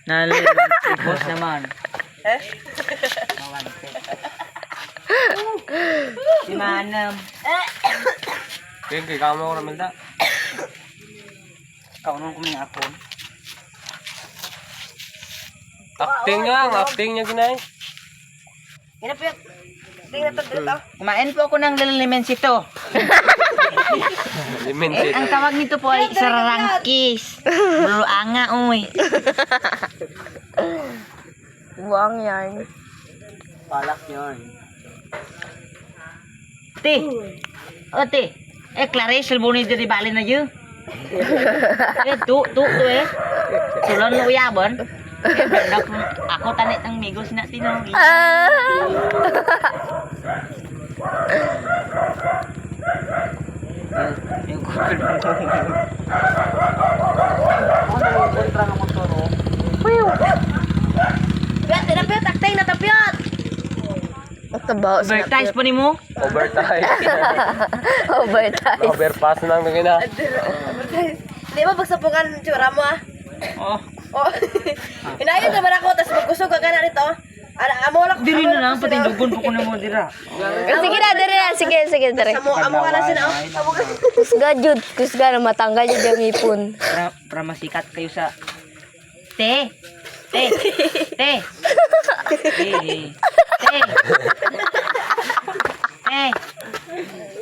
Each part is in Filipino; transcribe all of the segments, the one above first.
Naliligos naman. Si Manam. Sige, kamu ko naman da. Kaunong kuming ako. Acting niya ginay. Ginapit. Tingnan to dito. Kumain po ako ng lilimensito. Ang tawag nito po ay sararangkis. Buluanga, uy. Buang yan. Palak yun. Te. O, te. Clarice, albuni diri bali na yun. Tu eh. Tulon mo yabon. Ako tanit ng migos na tinong. Yung kupil mo. Ano kontra ng motor oh? Piyat, tinapiyat, aktay na tapiyat. Tabaw sa Advertise po ni mo? Overtime. Overtime. Overpass nang na. Di ba pagsapungan tsura mo ah? Oh. Oh. Hinayon naman ako, tapos magkusog ka na rito. Amo lang. Diri na lang, patindugon po ko na mo dira. Sige na, dire na. Sige, dire. Amo ka na sila. Amo ka. Kusga, Jud. Kusga na matanggal yung ipon. Para masikat kayo sa... Te!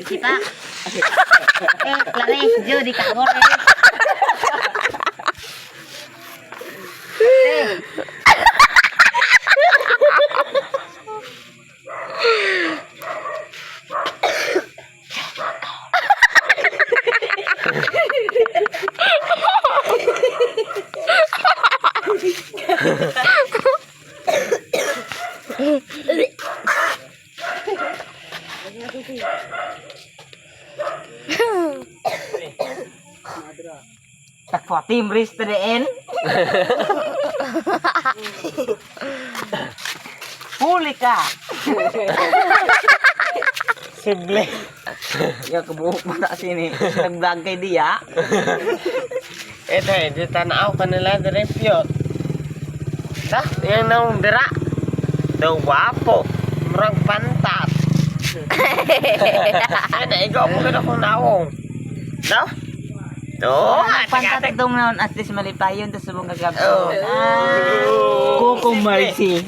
Kita. Clarice, Judy, kagor eh. Takwa team race to the end. Huli ka. Sible. Ya kebuuk mata sini. Nag-vlog kay dia. Di tanaw ka nila dire piyot. Dah, yang naong dira. Daw wapo. Murag pantat. Ada ikaw mo kada kung nawong. Dah? Tuh, Pantat dong naon at least malipayon to subong gagabi. Oh. Coco Marcy.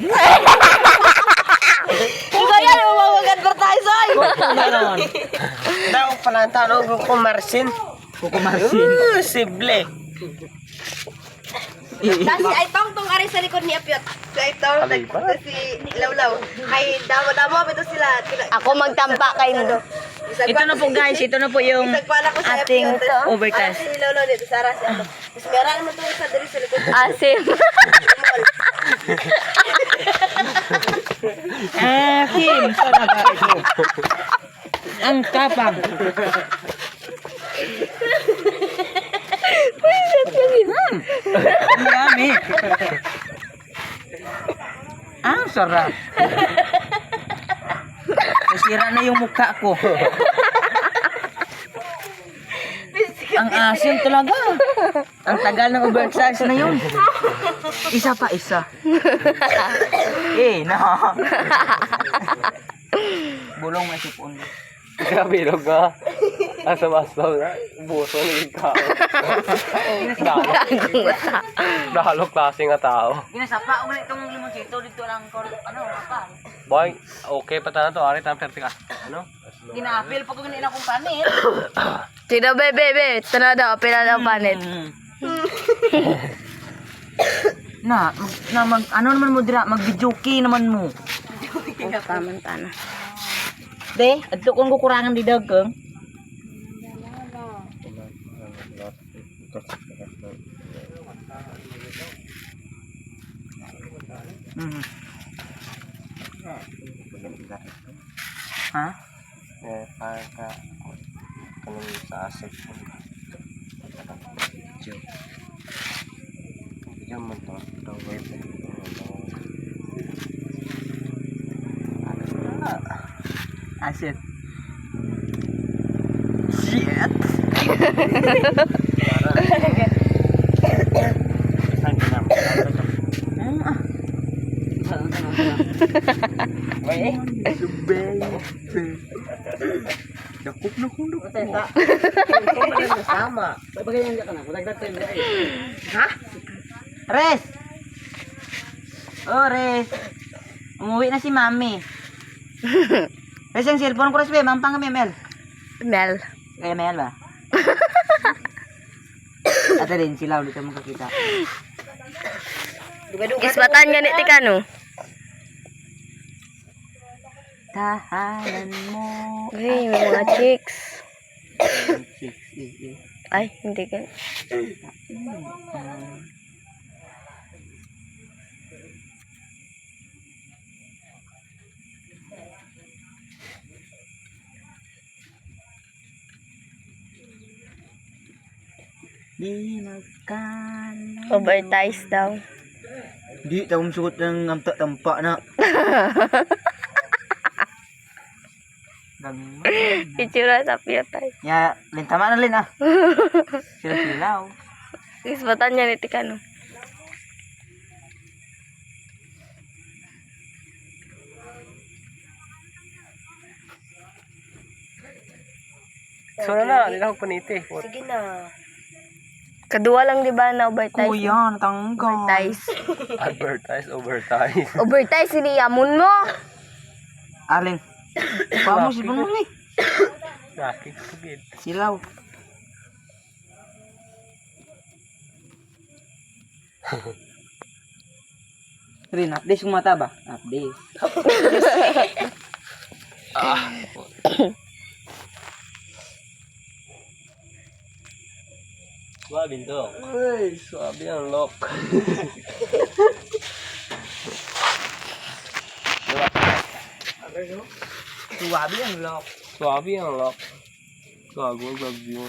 Ikaw yan, mag-advertise ay. Coco meron. daw palanta no ko marsin. Coco Marcy. Sible. Kasi ay tong ari sa likod ni Apyot. Ay tong si Lawlaw. Ay damo ito sila. Ako magtampa kay Ndo. Ito na po guys, ito na po yung Isagpala ko sa ating Apyot. overcast. Si Lawlaw dito sa Aras. Mas meron naman to sa diri sa likod. Asim. Kim, talaga ito. Ang tapang. Ang dami. Ang sarap. Nasira na yung mukha ko. Ang asim talaga. Ang tagal ng overcharge na yun. Isa pa, isa. No. Bulong na sipon. Kabilog nga. Asam-asam na. Buso ni ikaw. Dalo klase nga tao. Ginasapa ko na itong limonsito dito lang ko apa. Boy, okay pa tayo to. Ari tayo pertika. Ano? Ginapil pa ko ganun akong panit. Sino bebe, tana daw pila daw panit. Ano naman mo dira, mag-videoke naman mo. Taman tana. De, adto kung kukurangan di dagang. Ha? Ka kanang sa asik. Diyan man to. Daw web. Asit. Shit. May Dakop na kung dakop. sama. Ha? Res! Oh, Res. Umuwi na si Mami. Res, yung cellphone ko, Res, be. Mampang kami, Mel. Mel. Kaya Mel ba? Ate rin, sila ulit ang makakita. Isbatan ganit ti kano. Tahanan mo. Ay, may mga chicks. Ay, hindi ka. Di magkano. Overtize daw. Di, taong suot ng tampa na. Dami mo. Itsura sa piyotay. Ya, lintama na lin ah. Sila-silaw. Isbatan niya ni ti kano. So na, hindi na ako paniti. Sige na. Kadua lang di ba na overtize? Kuya, natanggal. Overtize. Overtize. Overtize, siniyamon mo. Aling. Paano si Bunong eh? Nakik sugid. Silaw. Rin, update kung mata ba? Update. Suabe to. Uy, suabe ang lock. Suwabi ang lock. Suabe ang lock. Gago, gagawin mo